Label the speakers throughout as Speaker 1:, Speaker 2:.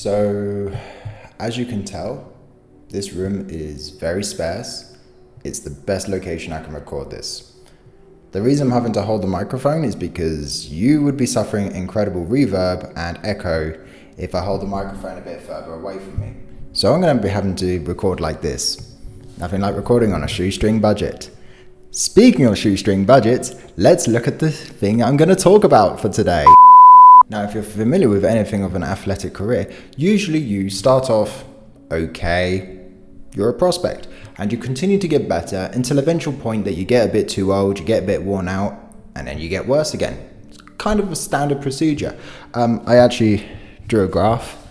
Speaker 1: So, as you can tell, this room is very sparse. It's the best location I can record this. The reason I'm having to hold the microphone is because you would be suffering incredible reverb and echo if I hold the microphone a bit further away from me. So I'm going to be having to record like this. Nothing like recording on a shoestring budget. Speaking of shoestring budgets, let's look at the thing I'm going to talk about for today. Now, if you're familiar with anything of an athletic career, usually you start off okay, you're a prospect, and you continue to get better until eventual point that you get a bit too old, you get a bit worn out, and then you get worse again. It's kind of a standard procedure. I actually drew a graph,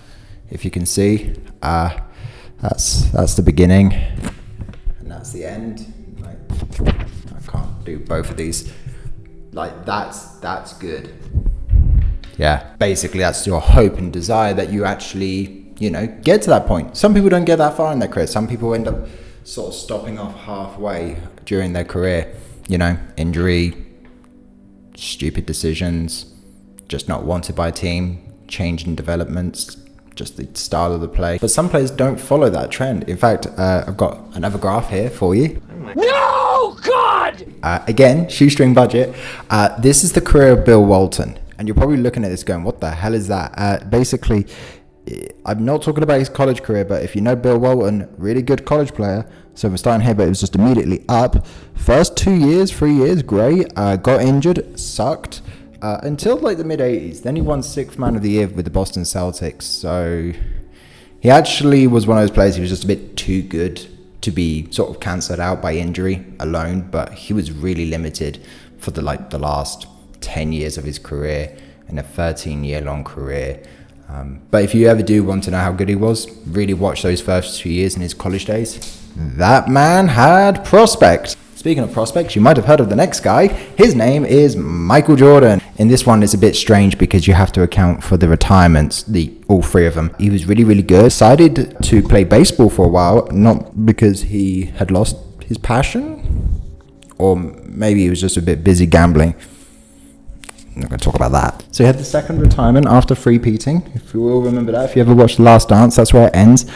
Speaker 1: if you can see. That's the beginning, and that's the end. I can't do both of these. Like that's good. Yeah, basically that's your hope and desire that you actually, get to that point. Some people don't get that far in their career. Some people end up sort of stopping off halfway during their career. Injury, stupid decisions, just not wanted by a team, change in developments, just the style of the play. But some players don't follow that trend. In fact, I've got another graph here for you.
Speaker 2: No, God!
Speaker 1: Again, shoestring budget. This is the career of Bill Walton. And you're probably looking at this going, what the hell is that? Basically, I'm not talking about his college career, but if you know Bill Walton, really good college player. So we're starting here, but it was just immediately up. First 3 years, great. Got injured, sucked, until like the mid-'80s. Then he won 6th man of the year with the Boston Celtics. So he actually was one of those players, he was just a bit too good to be sort of cancelled out by injury alone, but he was really limited for the last 10 years of his career and a 13-year-long career. But if you ever do want to know how good he was, really watch those first 2 years in his college days. That man had prospect. Speaking of prospects, you might have heard of the next guy. His name is Michael Jordan. In this one, it's a bit strange because you have to account for the retirements, all three of them. He was really, really good. Decided to play baseball for a while, not because he had lost his passion, or maybe he was just a bit busy gambling. I'm not going to talk about that. So he had the second retirement after three-peating. If you will remember that, if you ever watched The Last Dance, that's where it ends.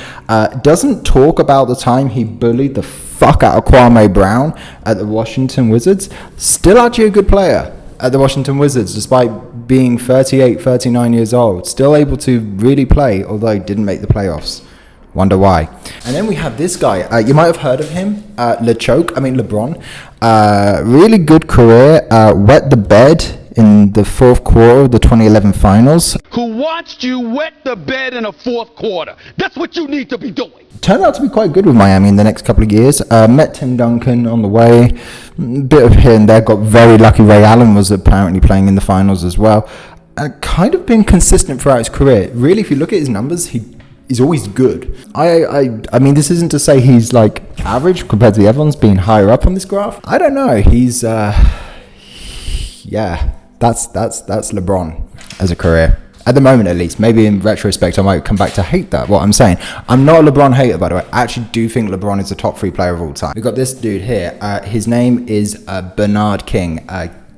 Speaker 1: Doesn't talk about the time he bullied the fuck out of Kwame Brown at the Washington Wizards. Still actually a good player at the Washington Wizards, despite being 38, 39 years old. Still able to really play, although didn't make the playoffs. Wonder why. And then we have this guy. You might have heard of him, LeBron. Really good career. Wet the bed in the fourth quarter of the 2011 finals.
Speaker 2: Who watched you wet the bed in the fourth quarter? That's what you need to be doing.
Speaker 1: Turned out to be quite good with Miami in the next couple of years. Met Tim Duncan on the way. Bit of here and there. Got very lucky. Ray Allen was apparently playing in the finals as well. Kind of been consistent throughout his career. Really, if you look at his numbers, he's always good. I mean, this isn't to say he's like average compared to the other ones being higher up on this graph. I don't know. He's that's LeBron as a career. At the moment, at least. Maybe in retrospect, I might come back to hate that, what I'm saying. I'm not a LeBron hater, by the way. I actually do think LeBron is the top 3 player of all time. We've got this dude here. His name is Bernard King.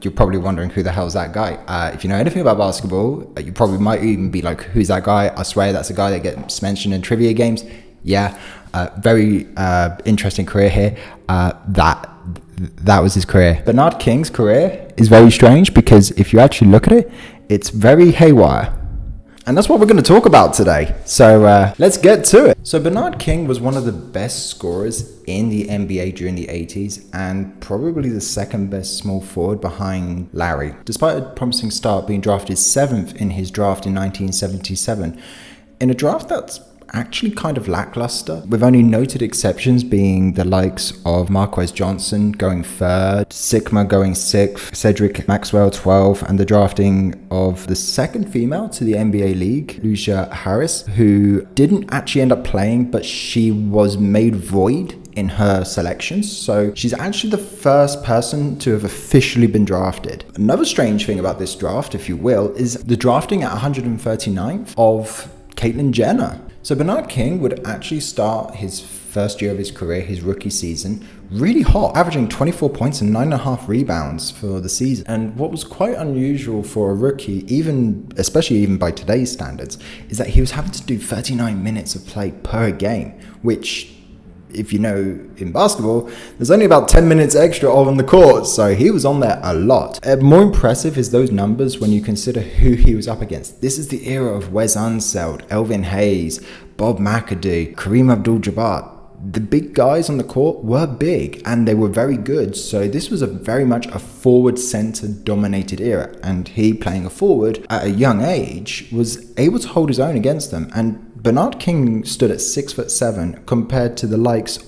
Speaker 1: You're probably wondering who the hell's that guy. If you know anything about basketball, you probably might even be like, who's that guy? I swear that's a guy that gets mentioned in trivia games. Yeah, very interesting career here. That was his career. Bernard King's career is very strange because if you actually look at it, it's very haywire. And that's what we're going to talk about today. So let's get to it. So Bernard King was one of the best scorers in the NBA during the 80s and probably the second best small forward behind Larry. Despite a promising start, being drafted 7th in his draft in 1977, in a draft that's actually kind of lackluster, with only noted exceptions being the likes of Marquez Johnson going 3rd, Sigma going 6th, Cedric Maxwell 12th, and the drafting of the second female to the NBA league, Lucia Harris, who didn't actually end up playing, but she was made void in her selections. So she's actually the first person to have officially been drafted. Another strange thing about this draft, if you will, is the drafting at 139th of Caitlyn Jenner. So Bernard King would actually start his first year of his career, his rookie season, really hot, averaging 24 points and 9.5 rebounds for the season. And what was quite unusual for a rookie, especially even by today's standards, is that he was having to do 39 minutes of play per game, which, if you know in basketball, there's only about 10 minutes extra on the court, so he was on there a lot. More impressive is those numbers when you consider who he was up against. This is the era of Wes Unseld, Elvin Hayes, Bob McAdoo, Kareem Abdul-Jabbar. The big guys on the court were big and they were very good, so this was very much a forward center dominated era, and he, playing a forward at a young age, was able to hold his own against them. And Bernard King stood at 6'7" compared to the likes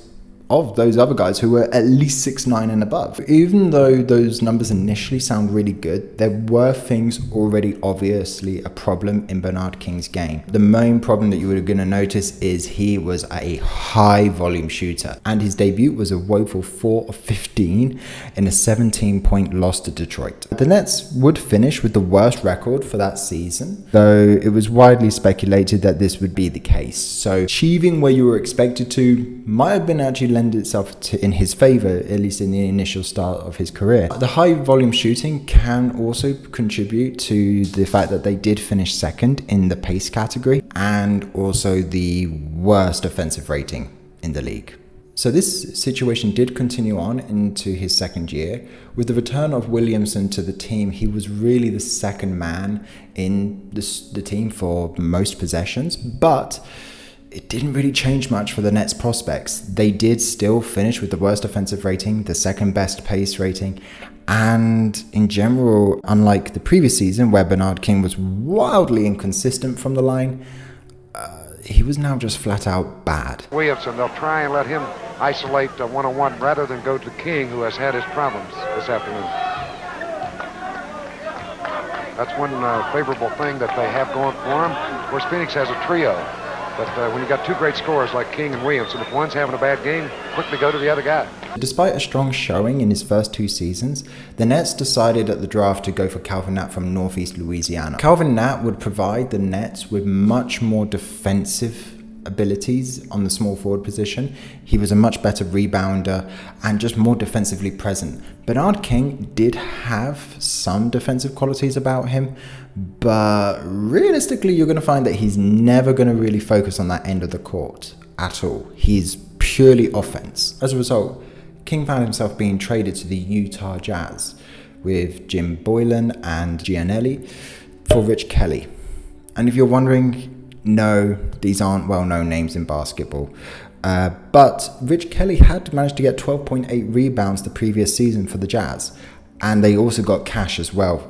Speaker 1: of those other guys who were at least 6'9" and above. Even though those numbers initially sound really good, there were things already obviously a problem in Bernard King's game. The main problem that you were going to notice is he was a high volume shooter, and his debut was a woeful 4 of 15 in a 17-point loss to Detroit. The Nets would finish with the worst record for that season, though it was widely speculated that this would be the case. So achieving where you were expected to might have been actually lend itself in his favor, at least in the initial start of his career. The high volume shooting can also contribute to the fact that they did finish second in the pace category and also the worst offensive rating in the league. So this situation did continue on into his second year. With the return of Williamson to the team, he was really the second man in the team for most possessions, but it didn't really change much for the Nets prospects. They did still finish with the worst offensive rating, the second best pace rating, and in general, unlike the previous season where Bernard King was wildly inconsistent from the line, he was now just flat out bad.
Speaker 3: Williamson, they'll try and let him isolate one-on-one rather than go to King, who has had his problems this afternoon. That's one favorable thing that they have going for him. Of course, Phoenix has a trio. But when you got two great scorers like King and Williamson, if one's having a bad game, quickly go to the other guy.
Speaker 1: Despite a strong showing in his first two seasons, the Nets decided at the draft to go for Calvin Knapp from Northeast Louisiana. Calvin Knapp would provide the Nets with much more defensive abilities on the small forward position. He was a much better rebounder and just more defensively present. Bernard King did have some defensive qualities about him, but realistically you're going to find that he's never going to really focus on that end of the court at all. He's purely offense. As a result, King found himself being traded to the Utah Jazz with Jim Boylan and Gianelli for Rich Kelly. And if you're wondering, no, these aren't well-known names in basketball. But Rich Kelly had managed to get 12.8 rebounds the previous season for the Jazz. And they also got cash as well.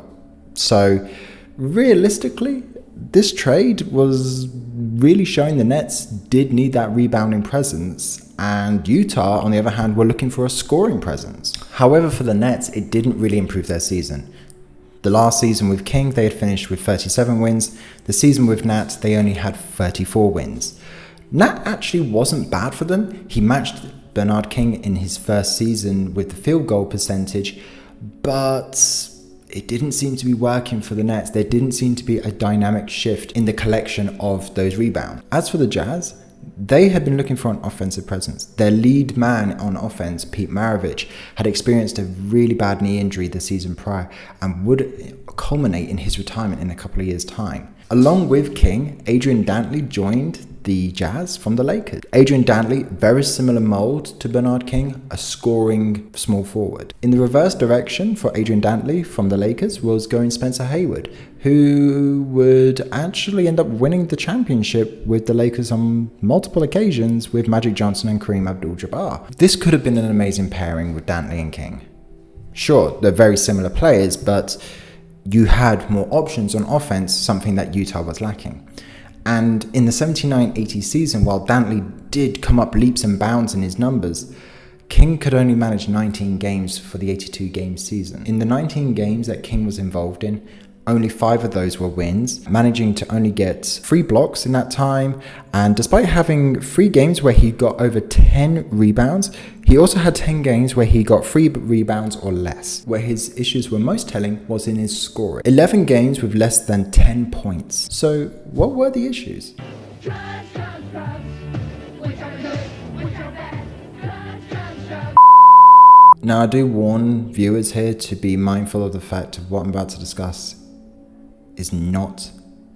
Speaker 1: So realistically, this trade was really showing the Nets did need that rebounding presence. And Utah, on the other hand, were looking for a scoring presence. However, for the Nets, it didn't really improve their season. The last season with King, they had finished with 37 wins. The season with Nat, they only had 34 wins. Nat actually wasn't bad for them. He matched Bernard King in his first season with the field goal percentage, but it didn't seem to be working for the Nets. There didn't seem to be a dynamic shift in the collection of those rebounds. As for the Jazz, they had been looking for an offensive presence. Their lead man on offense, Pete Maravich, had experienced a really bad knee injury the season prior and would culminate in his retirement in a couple of years' time. Along with King, Adrian Dantley joined the Jazz from the Lakers. Adrian Dantley, very similar mold to Bernard King, a scoring small forward. In the reverse direction for Adrian Dantley from the Lakers was going Spencer Haywood, who would actually end up winning the championship with the Lakers on multiple occasions with Magic Johnson and Kareem Abdul-Jabbar. This could have been an amazing pairing with Dantley and King. Sure, they're very similar players, but you had more options on offense, something that Utah was lacking. And in the 79-80 season, while Dantley did come up leaps and bounds in his numbers, King could only manage 19 games for the 82-game season. In the 19 games that King was involved in, only 5 of those were wins, managing to only get 3 blocks in that time. And despite having 3 games where he got over 10 rebounds, he also had 10 games where he got 3 rebounds or less. Where his issues were most telling was in his scoring. 11 games with less than 10 points. So what were the issues?
Speaker 4: Drugs, drugs, drugs. Which are good, which are bad. Drugs, drugs, drugs.
Speaker 1: Now, I do warn viewers here to be mindful of the fact of what I'm about to discuss is not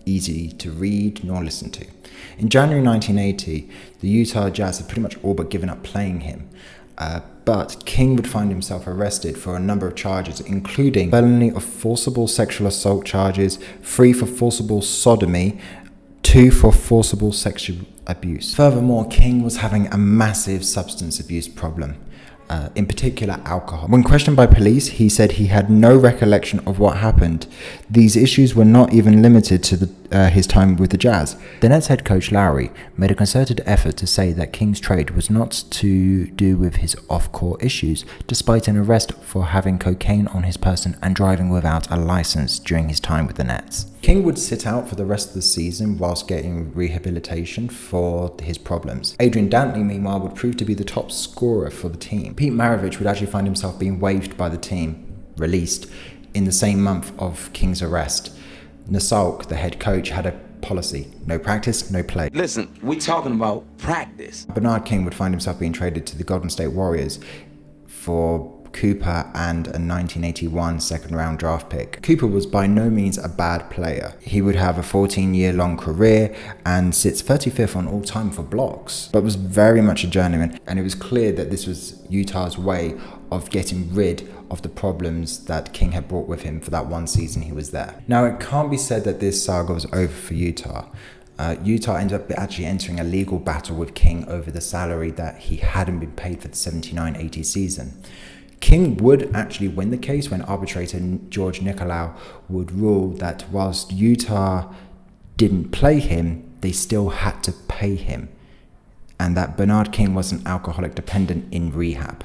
Speaker 1: easy to read nor listen to. In January 1980, the Utah Jazz had pretty much all but given up playing him. But King would find himself arrested for a number of charges, including felony of forcible sexual assault charges, 3 for forcible sodomy, 2 for forcible sexual abuse. Furthermore, King was having a massive substance abuse problem. In particular alcohol. When questioned by police, he said he had no recollection of what happened. These issues were not even limited to his time with the Jazz. The Nets head coach Lowry made a concerted effort to say that King's trade was not to do with his off-court issues, despite an arrest for having cocaine on his person and driving without a license during his time with the Nets. King would sit out for the rest of the season whilst getting rehabilitation for his problems. Adrian Dantley, meanwhile, would prove to be the top scorer for the team. Pete Maravich would actually find himself being waived by the team, released, in the same month of King's arrest. Nasalk, the head coach, had a policy: no practice, no play.
Speaker 5: Listen, we talking about practice.
Speaker 1: Bernard King would find himself being traded to the Golden State Warriors for Cooper and a 1981 second-round draft pick. Cooper was by no means a bad player. He would have a 14-year-long career and sits 35th on all-time for blocks, but was very much a journeyman, and it was clear that this was Utah's way of getting rid of the problems that King had brought with him for that one season he was there. Now, it can't be said that this saga was over for Utah. Utah ended up actually entering a legal battle with King over the salary that he hadn't been paid for the 79-80 season. King would actually win the case when arbitrator George Nicolau would rule that whilst Utah didn't play him, they still had to pay him, and that Bernard King wasn't alcoholic dependent in rehab.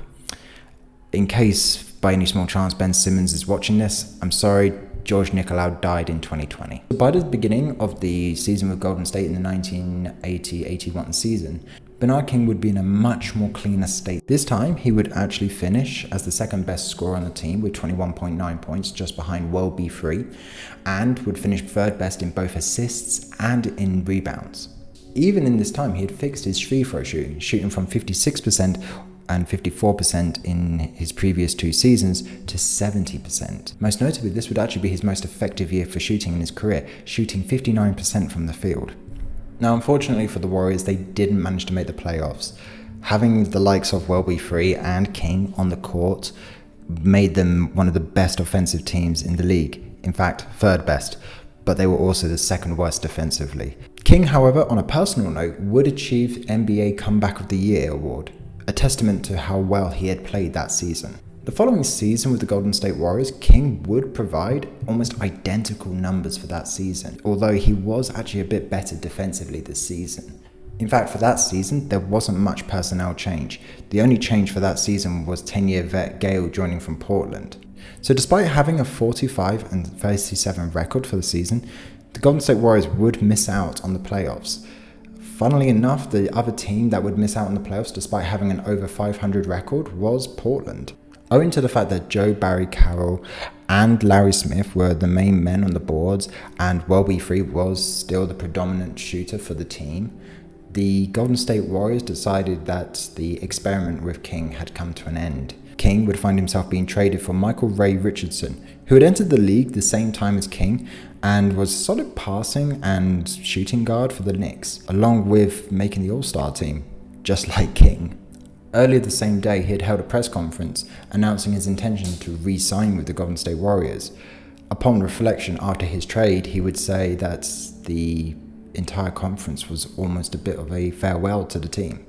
Speaker 1: In case by any small chance Ben Simmons is watching this, I'm sorry, George Nicolau died in 2020. By the beginning of the season with Golden State in the 1980-81 season, Bernard King would be in a much more cleaner state. This time, he would actually finish as the second best scorer on the team with 21.9 points, just behind Will B. Free, and would finish third best in both assists and in rebounds. Even in this time, he had fixed his free throw shooting from 56% and 54% in his previous 2 seasons to 70%. Most notably, this would actually be his most effective year for shooting in his career, shooting 59% from the field. Now, unfortunately for the Warriors, they didn't manage to make the playoffs. Having the likes of Welby Free and King on the court made them one of the best offensive teams in the league. In fact, third best, but they were also the second worst defensively. King, however, on a personal note, would achieve NBA Comeback of the Year award, a testament to how well he had played that season. The following season with the Golden State Warriors, King would provide almost identical numbers for that season, although he was actually a bit better defensively this season. In fact, for that season, there wasn't much personnel change. The only change for that season was 10-year vet Gale joining from Portland. So despite having a 45 and 37 record for the season, the Golden State Warriors would miss out on the playoffs. Funnily enough, the other team that would miss out on the playoffs despite having an over 500 record was Portland. Owing to the fact that Joe Barry Carroll and Larry Smith were the main men on the boards and Welby Free was still the predominant shooter for the team, the Golden State Warriors decided that the experiment with King had come to an end. King would find himself being traded for Michael Ray Richardson, who had entered the league the same time as King and was a solid passing and shooting guard for the Knicks, along with making the All-Star team, just like King. Earlier the same day, he had held a press conference announcing his intention to re-sign with the Golden State Warriors. Upon reflection after his trade, he would say that the entire conference was almost a bit of a farewell to the team.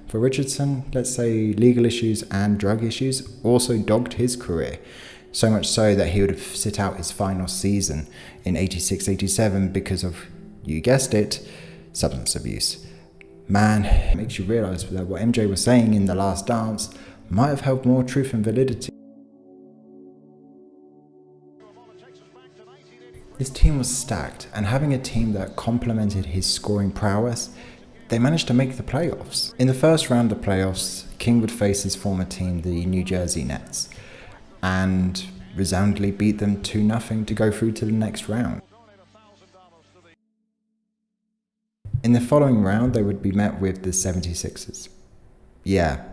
Speaker 1: For Richardson, let's say legal issues and drug issues also dogged his career, so much so that he would sit out his final season in 86-87 because of, you guessed it, substance abuse. Man, it makes you realise that what MJ was saying in The Last Dance might have held more truth and validity. This team was stacked, and having a team that complemented his scoring prowess, they managed to make the playoffs. In the first round of the playoffs, King would face his former team, the New Jersey Nets, and resoundingly beat them 2-0 to go through to the next round. In the following round, they would be met with the 76ers. Yeah,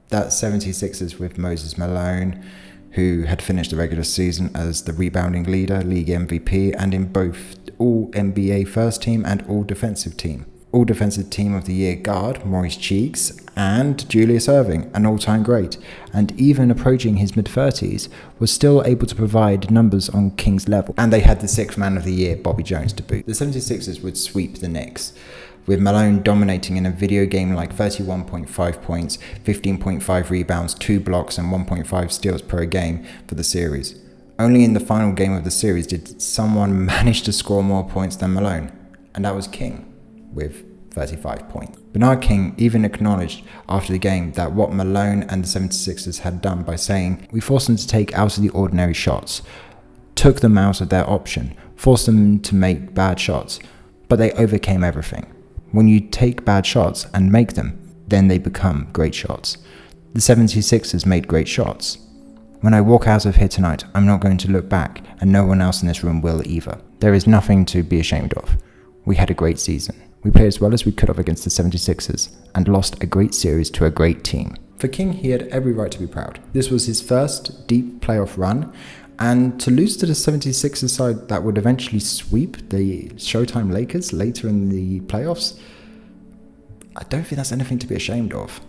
Speaker 1: that's 76ers with Moses Malone, who had finished the regular season as the rebounding leader, league MVP, and in both All-NBA First Team and All-Defensive Team. All-Defensive Team of the Year guard, Maurice Cheeks, and Julius Erving, an all-time great, and even approaching his mid-30s, was still able to provide numbers on King's level. And they had the 6th Man of the Year, Bobby Jones, to boot. The 76ers would sweep the Knicks, with Malone dominating in a video game like 31.5 points, 15.5 rebounds, 2 blocks, and 1.5 steals per game for the series. Only in the final game of the series did someone manage to score more points than Malone, and that was King, with 35 points. Bernard King even acknowledged after the game that what Malone and the 76ers had done by saying, "We forced them to take out of the ordinary shots, took them out of their option, forced them to make bad shots, but they overcame everything. When you take bad shots and make them, then they become great shots. The 76ers made great shots. When I walk out of here tonight, I'm not going to look back, and no one else in this room will either. There is nothing to be ashamed of. We had a great season. We played as well as we could have against the 76ers, and lost a great series to a great team." For King, he had every right to be proud. This was his first deep playoff run, and to lose to the 76ers side that would eventually sweep the Showtime Lakers later in the playoffs, I don't think that's anything to be ashamed of.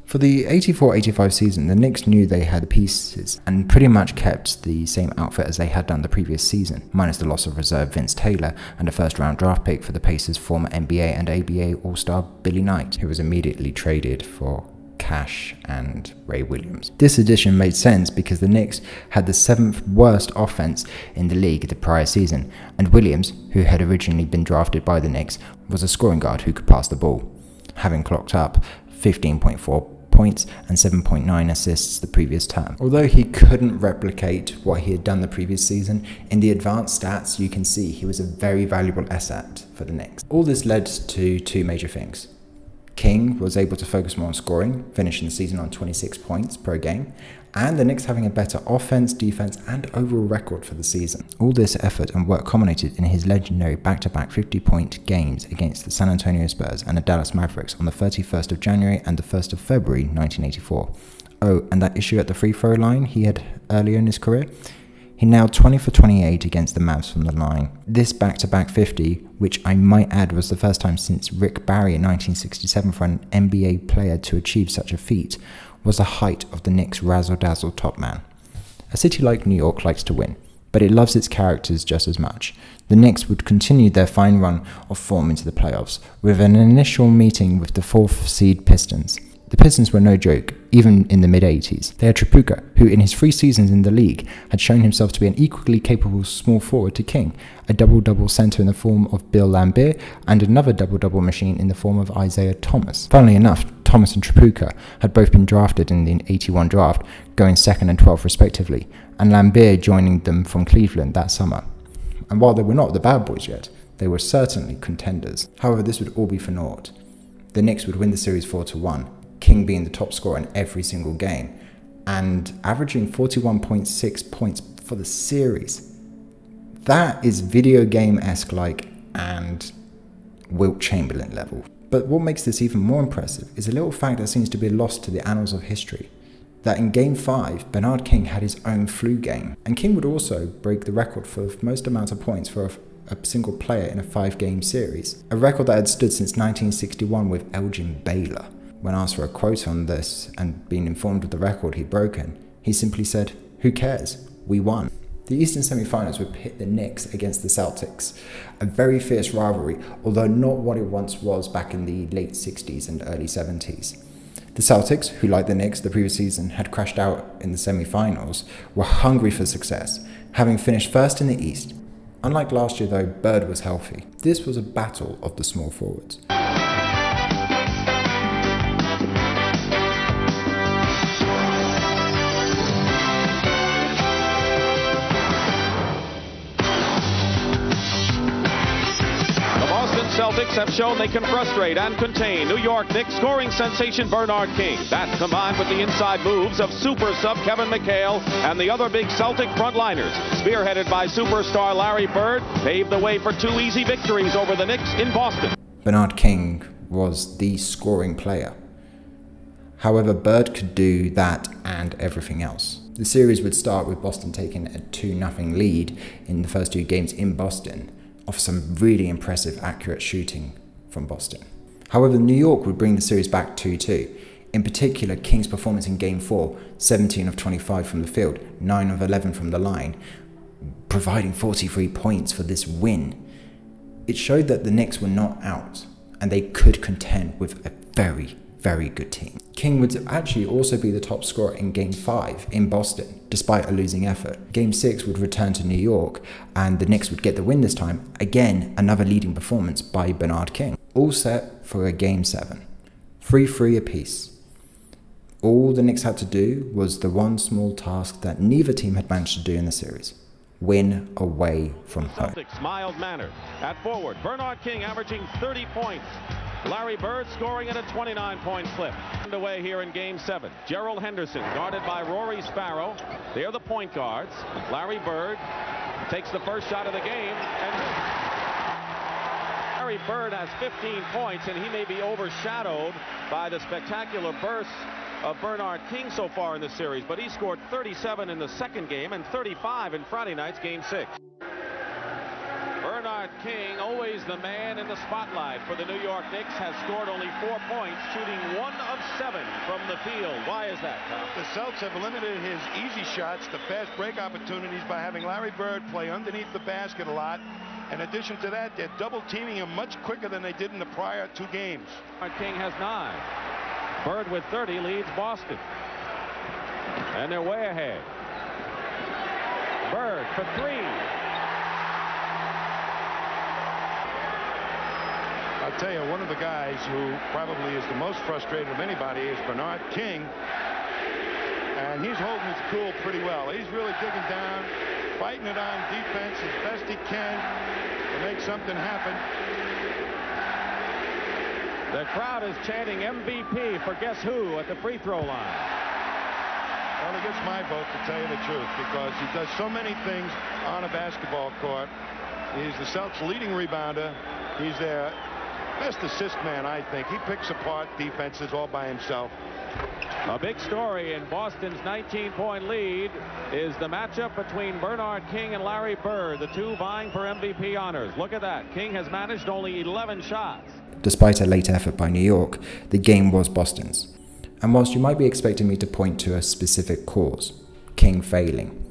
Speaker 1: For the 84-85 season, the Knicks knew they had pieces and pretty much kept the same outfit as they had done the previous season, minus the loss of reserve Vince Taylor and a first-round draft pick for the Pacers' former NBA and ABA All-Star Billy Knight, who was immediately traded for Cash and Ray Williams. This addition made sense because the Knicks had the 7th worst offense in the league the prior season, and Williams, who had originally been drafted by the Knicks, was a scoring guard who could pass the ball, having clocked up 15.4 points and 7.9 assists the previous term. Although he couldn't replicate what he had done the previous season, in the advanced stats you can see he was a very valuable asset for the Knicks. All this led to two major things. King was able to focus more on scoring, finishing the season on 26 points per game, and the Knicks having a better offense, defense, and overall record for the season. All this effort and work culminated in his legendary back-to-back 50-point games against the San Antonio Spurs and the Dallas Mavericks on the 31st of January and the 1st of February 1984. Oh, and that issue at the free throw line he had earlier in his career? He nailed 20 for 28 against the Mavs from the line. This back-to-back 50, which I might add was the first time since Rick Barry in 1967 for an NBA player to achieve such a feat, was the height of the Knicks' razzle-dazzle top man. A city like New York likes to win, but it loves its characters just as much. The Knicks would continue their fine run of form into the playoffs, with an initial meeting with the 4th seed Pistons. The Pistons were no joke, even in the mid-80s. They had Tripucka, who in his 3 seasons in the league had shown himself to be an equally capable small forward to King, a double-double center in the form of Bill Laimbeer, and another double-double machine in the form of Isaiah Thomas. Funnily enough, Thomas and Tripucka had both been drafted in the 81 draft, going 2nd and 12th respectively, and Laimbeer joining them from Cleveland that summer. And while they were not the bad boys yet, they were certainly contenders. However, this would all be for naught. The Knicks would win the series 4-1, King being the top scorer in every single game, and averaging 41.6 points for the series. That is video game-esque like and Wilt Chamberlain level. But what makes this even more impressive is a little fact that seems to be lost to the annals of history. That in Game 5, Bernard King had his own flu game, and King would also break the record for the most amount of points for a single player in a 5-game series, a record that had stood since 1961 with Elgin Baylor. When asked for a quote on this and being informed of the record he'd broken, he simply said, "Who cares? We won." The Eastern semi-finals would pit the Knicks against the Celtics, a very fierce rivalry, although not what it once was back in the late 60s and early 70s. The Celtics, who like the Knicks the previous season had crashed out in the semi-finals, were hungry for success, having finished first in the East. Unlike last year though, Bird was healthy. This was a battle of the small forwards.
Speaker 6: Celtics Knicks have shown they can frustrate and contain New York Knicks scoring sensation Bernard King. That, combined with the inside moves of super sub Kevin McHale and the other big Celtic frontliners, spearheaded by superstar Larry Bird, paved the way for 2 easy victories over the Knicks in Boston.
Speaker 1: Bernard King was the scoring player. However, Bird could do that and everything else. The series would start with Boston taking a 2-0 lead in the first 2 games in Boston, off some really impressive accurate shooting from Boston. However, New York would bring the series back 2-2. In particular, King's performance in Game 4, 17 of 25 from the field, 9 of 11 from the line, providing 43 points for this win. It showed that the Knicks were not out, and they could contend with a very, very good team. King would actually also be the top scorer in Game 5 in Boston, despite a losing effort. Game 6 would return to New York, and the Knicks would get the win this time. Again, another leading performance by Bernard King. All set for a Game 7. 3-3 apiece. All the Knicks had to do was the one small task that neither team had managed to do in the series: win away from home.
Speaker 6: Celtics mild-mannered. At forward, Bernard King averaging 30 points. Larry Bird scoring at a 29-point clip. Underway here in Game 7. Gerald Henderson guarded by Rory Sparrow. They're the point guards. Larry Bird takes the first shot of the game, and Larry Bird has 15 points, and he may be overshadowed by the spectacular bursts of Bernard King so far in the series, but he scored 37 in the second game and 35 in Friday night's Game 6. Bernard King, always the man in the spotlight for the New York Knicks, has scored only 4 points, shooting 1 of 7 from the field. Why is that, Tom?
Speaker 7: The Celtics have limited his easy shots, the fast break opportunities, by having Larry Bird play underneath the basket a lot. In addition to that, they're double teaming him much quicker than they did in the prior 2 games.
Speaker 6: Bernard King has 9. Bird with 30 leads Boston. And they're way ahead. Bird for 3.
Speaker 7: I'll tell you, one of the guys who probably is the most frustrated of anybody is Bernard King. And he's holding his cool pretty well. He's really digging down, fighting it on defense as best he can to make something happen.
Speaker 6: The crowd is chanting MVP for guess who at the free throw line.
Speaker 7: Well, he gets my vote, to tell you the truth, because he does so many things on a basketball court. He's the Celtics' leading rebounder. He's their best assist man, I think. He picks apart defenses all by himself.
Speaker 6: A big story in Boston's 19-point lead is the matchup between Bernard King and Larry Bird, the 2 vying for MVP honors. Look at that. King has managed only 11 shots.
Speaker 1: Despite a late effort by New York, the game was Boston's. And whilst you might be expecting me to point to a specific cause, King failing,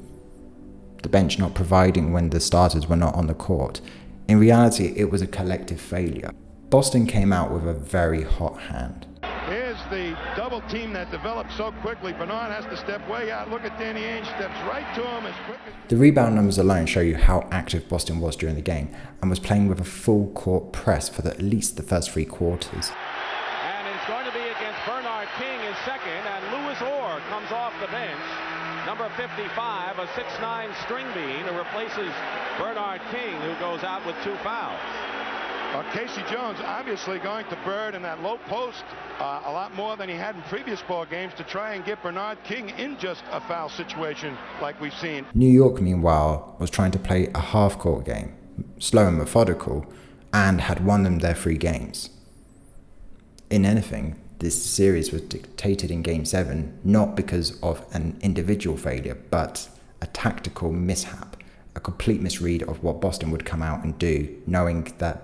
Speaker 1: the bench not providing when the starters were not on the court, in reality it was a collective failure. Boston came out with a very hot hand.
Speaker 7: Here's the double team that developed so quickly. Bernard has to step way out. Look at Danny Ainge, steps right to him as quick as...
Speaker 1: The rebound numbers alone show you how active Boston was during the game and was playing with a full court press for at least the first 3 quarters.
Speaker 6: And it's going to be against Bernard King in second, and Louis Orr comes off the bench. Number 55, a 6'9" string bean who replaces Bernard King, who goes out with 2 fouls.
Speaker 7: Casey Jones obviously going to Bird in that low post a lot more than he had in previous ball games to try and get Bernard King in just a foul situation like we've seen.
Speaker 1: New York, meanwhile, was trying to play a half-court game, slow and methodical, and had won them their 3 games. In anything, this series was dictated in Game 7 not because of an individual failure, but a tactical mishap. A complete misread of what Boston would come out and do, knowing that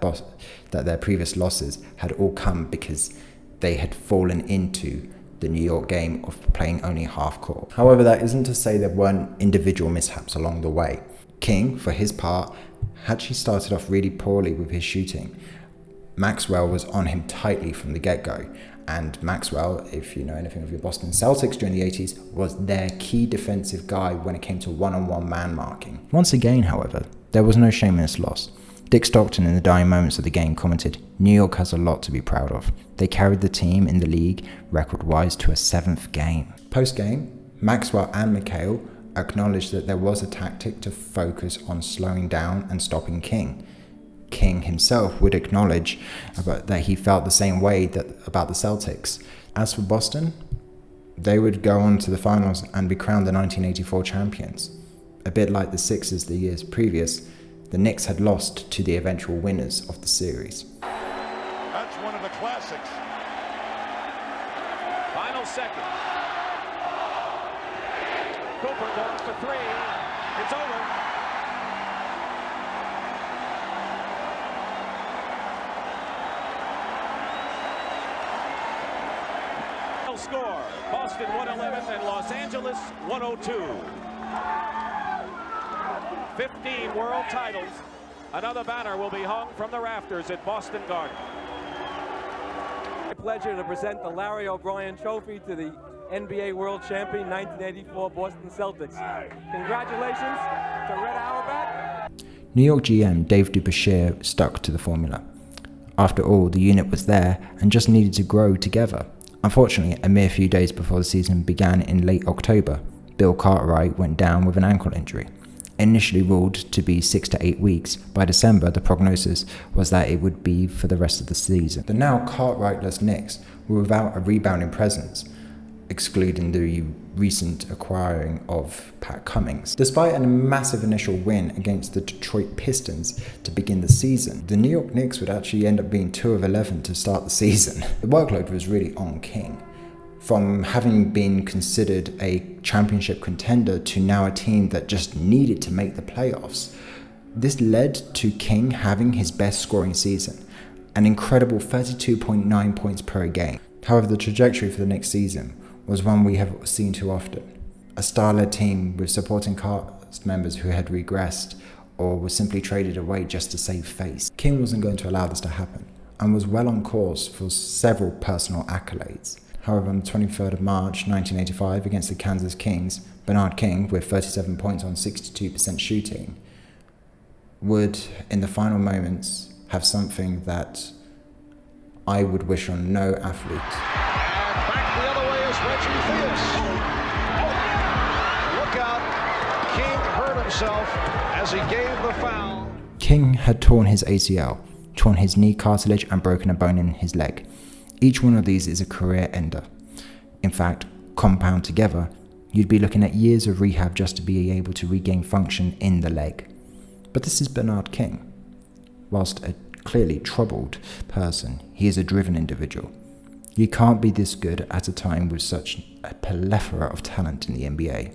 Speaker 1: their previous losses had all come because they had fallen into the New York game of playing only half court. However, that isn't to say there weren't individual mishaps along the way. King, for his part, actually started off really poorly with his shooting. Maxwell was on him tightly from the get-go, and Maxwell, if you know anything of your Boston Celtics during the 80s, was their key defensive guy when it came to one-on-one man marking. Once again, however, there was no shame in this loss. Dick Stockton, in the dying moments of the game, commented, "New York has a lot to be proud of. They carried the team in the league, record-wise, to a 7th game." Post-game, Maxwell and McHale acknowledged that there was a tactic to focus on slowing down and stopping King. King himself would acknowledge that he felt the same way about the Celtics. As for Boston, they would go on to the finals and be crowned the 1984 champions. A bit like the Sixers the years previous, the Knicks had lost to the eventual winners of the series.
Speaker 7: That's one of the classics.
Speaker 6: Final seconds. Cooper goes for three. It's over. Score, Boston 111 and Los Angeles 102. 15 world titles. Another banner will be hung from the rafters at Boston Garden.
Speaker 8: My pleasure to present the Larry O'Brien Trophy to the NBA World Champion 1984 Boston Celtics. Congratulations to Red Auerbach.
Speaker 1: New York GM Dave DeBusschere stuck to the formula. After all, the unit was there and just needed to grow together. Unfortunately, a mere few days before the season began in late October, Bill Cartwright went down with an ankle injury. Initially ruled to be 6 to 8 weeks, by December the prognosis was that it would be for the rest of the season. The now Cartwrightless Knicks were without a rebounding presence, excluding the recent acquiring of Pat Cummings. Despite a massive initial win against the Detroit Pistons to begin the season, the New York Knicks would actually end up being 2 of 11 to start the season. The workload was really on King. From having been considered a championship contender to now a team that just needed to make the playoffs. This led to King having his best scoring season, an incredible 32.9 points per game. However, the trajectory for the next season was one we have seen too often. A star-led team with supporting cast members who had regressed or were simply traded away just to save face. King wasn't going to allow this to happen and was well on course for several personal accolades. However, on the 23rd of March 1985 against the Kansas Kings, Bernard King, with 37 points on 62% shooting, would, in the final moments, have something that I would wish on no athlete.
Speaker 9: And back the other way is Reggie Theus. Look out. King hurt himself as he gave the foul.
Speaker 1: King had torn his ACL, torn his knee cartilage and broken a bone in his leg. Each one of these is a career ender. In fact, compound together, you'd be looking at years of rehab just to be able to regain function in the leg. But this is Bernard King. Whilst a clearly troubled person, he is a driven individual. You can't be this good at a time with such a plethora of talent in the NBA.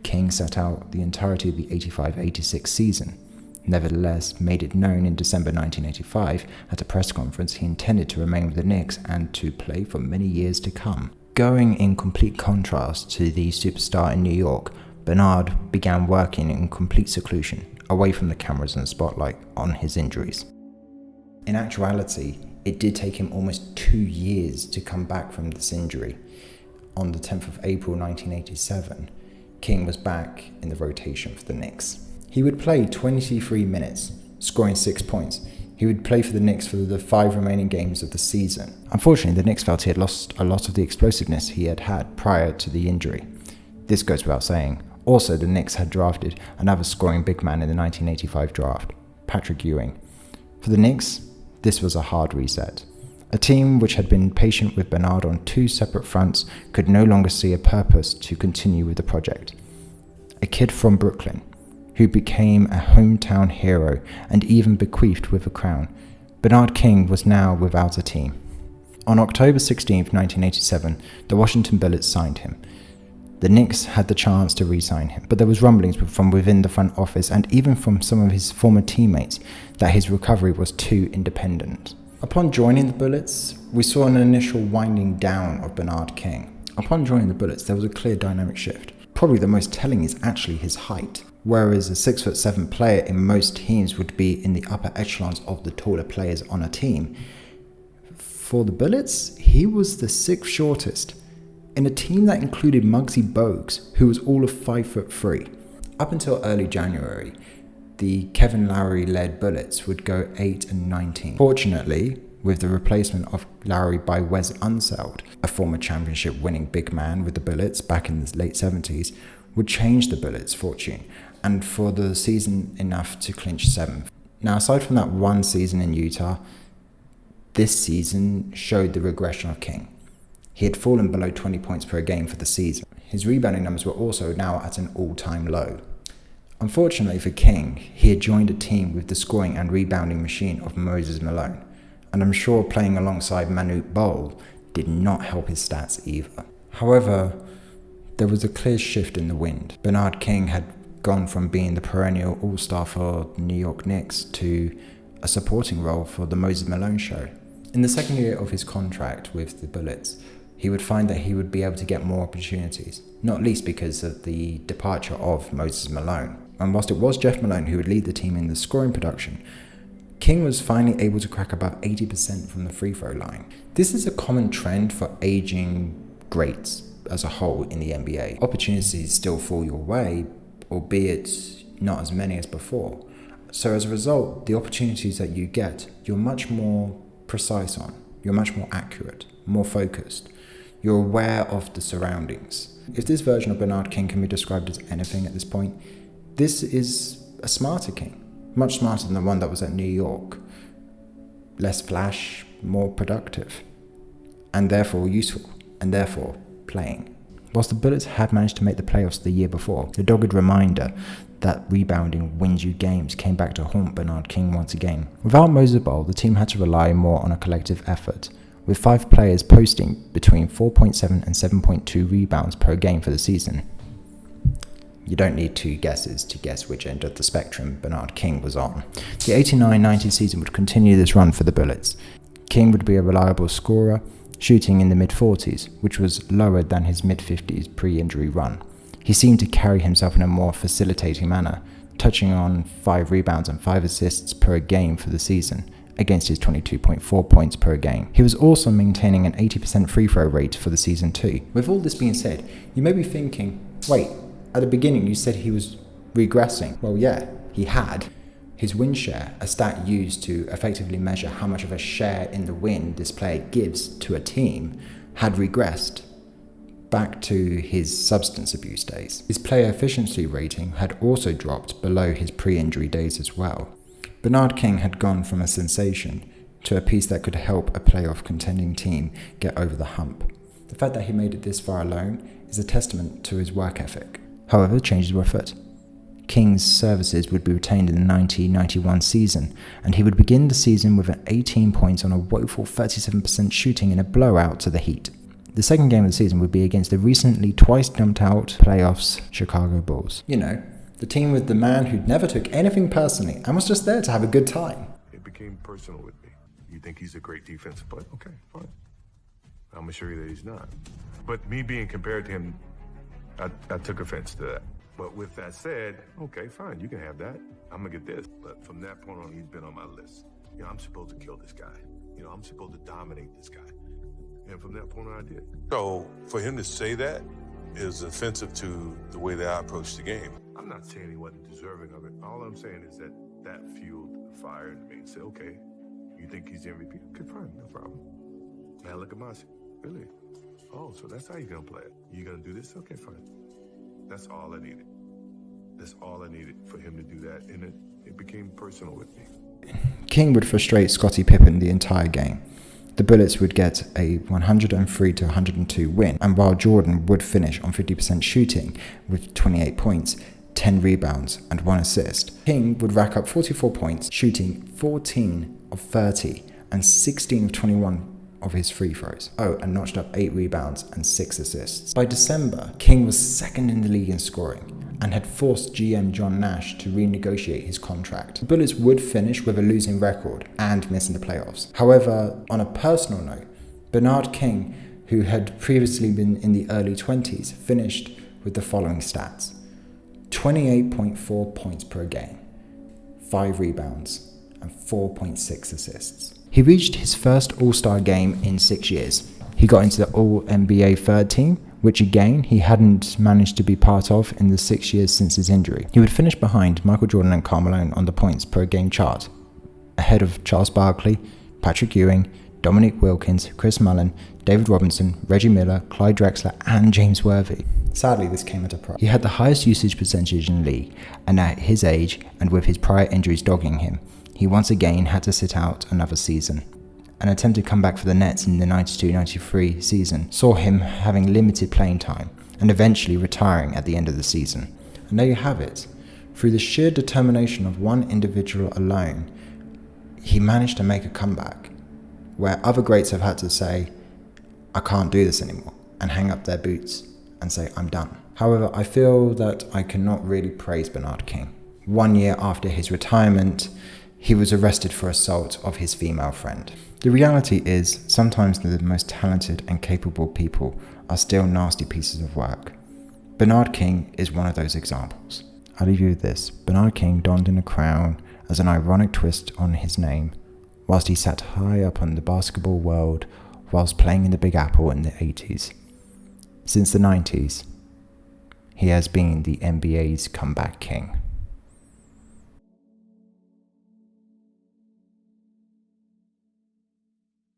Speaker 1: King sat out the entirety of the 85-86 season. Nevertheless, made it known in December 1985 at a press conference he intended to remain with the Knicks and to play for many years to come. Going in complete contrast to the superstar in New York, Bernard began working in complete seclusion, away from the cameras and the spotlight, on his injuries. In actuality, it did take him almost 2 years to come back from this injury. On the 10th of April 1987, King was back in the rotation for the Knicks. He would play 23 minutes, scoring 6 points. He would play for the Knicks for the 5 remaining games of the season. Unfortunately, the Knicks felt he had lost a lot of the explosiveness he had had prior to the injury. This goes without saying. Also, the Knicks had drafted another scoring big man in the 1985 draft, Patrick Ewing. For the Knicks, this was a hard reset. A team which had been patient with Bernard on 2 separate fronts could no longer see a purpose to continue with the project. A kid from Brooklyn, who became a hometown hero and even bequeathed with a crown, Bernard King was now without a team. On October 16, 1987, the Washington Bullets signed him. The Knicks had the chance to re-sign him, but there was rumblings from within the front office and even from some of his former teammates that his recovery was too independent. Upon joining the Bullets, we saw an initial winding down of Bernard King. Upon joining the Bullets, there was a clear dynamic shift. Probably the most telling is actually his height. Whereas a 6'7" player in most teams would be in the upper echelons of the taller players on a team, for the Bullets, he was the 6th shortest in a team that included Muggsy Bogues, who was all of 5'3". Up until early January, the Kevin Lowry-led Bullets would go 8-19. Fortunately, with the replacement of Lowry by Wes Unseld, a former championship-winning big man with the Bullets back in the late 70s, would change the Bullets' fortune, and for the season enough to clinch 7th. Now, aside from that one season in Utah, this season showed the regression of King. He had fallen below 20 points per game for the season. His rebounding numbers were also now at an all-time low. Unfortunately for King, he had joined a team with the scoring and rebounding machine of Moses Malone, and I'm sure playing alongside Manute Bol did not help his stats either. However, there was a clear shift in the wind. Bernard King had gone from being the perennial all-star for New York Knicks to a supporting role for the Moses Malone show. In the second year of his contract with the Bullets, he would find that he would be able to get more opportunities, not least because of the departure of Moses Malone. And whilst it was Jeff Malone who would lead the team in the scoring production, King was finally able to crack above 80% from the free throw line. This is a common trend for aging greats as a whole in the NBA. Opportunities still fall your way, albeit not as many as before. So as a result, the opportunities that you get, you're much more precise on. You're much more accurate, more focused. You're aware of the surroundings. If this version of Bernard King can be described as anything at this point, this is a smarter King. Much smarter than the one that was at New York. Less flash, more productive. And therefore useful. And therefore playing. Whilst the Bullets had managed to make the playoffs the year before, the dogged reminder that rebounding wins you games came back to haunt Bernard King once again. Without Moses Bol, the team had to rely more on a collective effort, with 5 players posting between 4.7 and 7.2 rebounds per game for the season. You don't need 2 guesses to guess which end of the spectrum Bernard King was on. The 89-90 season would continue this run for the Bullets. King would be a reliable scorer, shooting in the mid-40s, which was lower than his mid-50s pre-injury run. He seemed to carry himself in a more facilitating manner, touching on 5 rebounds and 5 assists per game for the season, against his 22.4 points per game. He was also maintaining an 80% free throw rate for the season too. With all this being said, you may be thinking, wait, at the beginning you said he was regressing. Well, yeah, he had. His win share, a stat used to effectively measure how much of a share in the win this player gives to a team, had regressed back to his substance abuse days. His player efficiency rating had also dropped below his pre-injury days as well. Bernard King had gone from a sensation to a piece that could help a playoff contending team get over the hump. The fact that he made it this far alone is a testament to his work ethic. However, changes were afoot. King's services would be retained in the 1991 season, and he would begin the season with an 18 points on a woeful 37% shooting in a blowout to the Heat. The second game of the season would be against the recently twice dumped out playoffs Chicago Bulls. You know, the team with the man who never took anything personally and was just there to have a good time.
Speaker 10: It became personal with me. You think he's a great defensive player? Okay, fine. I'm gonna show you that he's not. But me being compared to him, I took offense to that. But with that said, okay, fine, you can have that. I'm gonna get this. But from that point on, he's been on my list. You know, I'm supposed to kill this guy. You know, I'm supposed to dominate this guy. And from that point on, I did. So for him to say that is offensive to the way that I approach the game. I'm not saying he wasn't deserving of it. All I'm saying is that that fueled the fire in me and said, okay, you think he's the MVP? Okay, fine, no problem. Now look at Mossy. Really? Oh, so that's how you're gonna play it. You gonna do this? Okay, fine. That's all I needed. That's all I needed for him to do that, and it became personal with me.
Speaker 1: King would frustrate Scottie Pippen the entire game. The Bullets would get a 103-102 win, and while Jordan would finish on 50% shooting with 28 points, 10 rebounds and 1 assist, King would rack up 44 points, shooting 14 of 30 and 16 of 21 of his free throws. Oh, and notched up 8 rebounds and 6 assists. By December, King was second in the league in scoring and had forced GM John Nash to renegotiate his contract. The Bullets would finish with a losing record and missing the playoffs. However, on a personal note, Bernard King, who had previously been in the early 20s, finished with the following stats: 28.4 points per game, 5 rebounds, and 4.6 assists. He reached his first All-Star game in 6 years. He got into the All-NBA third team, which again he hadn't managed to be part of in the 6 years since his injury. He would finish behind Michael Jordan and Karl Malone on the points per game chart, ahead of Charles Barkley, Patrick Ewing, Dominique Wilkins, Chris Mullin, David Robinson, Reggie Miller, Clyde Drexler, and James Worthy. Sadly, this came at a price. He had the highest usage percentage in the league, and at his age, and with his prior injuries dogging him, he once again had to sit out another season. An attempted comeback for the Nets in the 92-93 season saw him having limited playing time and eventually retiring at the end of the season. And there you have it. Through the sheer determination of one individual alone, he managed to make a comeback where other greats have had to say, I can't do this anymore, and hang up their boots and say, I'm done. However, I feel that I cannot really praise Bernard King. 1 year after his retirement, he was arrested for assault of his female friend. The reality is, sometimes the most talented and capable people are still nasty pieces of work. Bernard King is one of those examples. I'll leave you with this. Bernard King donned in a crown as an ironic twist on his name, whilst he sat high up on the basketball world whilst playing in the Big Apple in the 80s. Since the 90s, he has been the NBA's comeback king.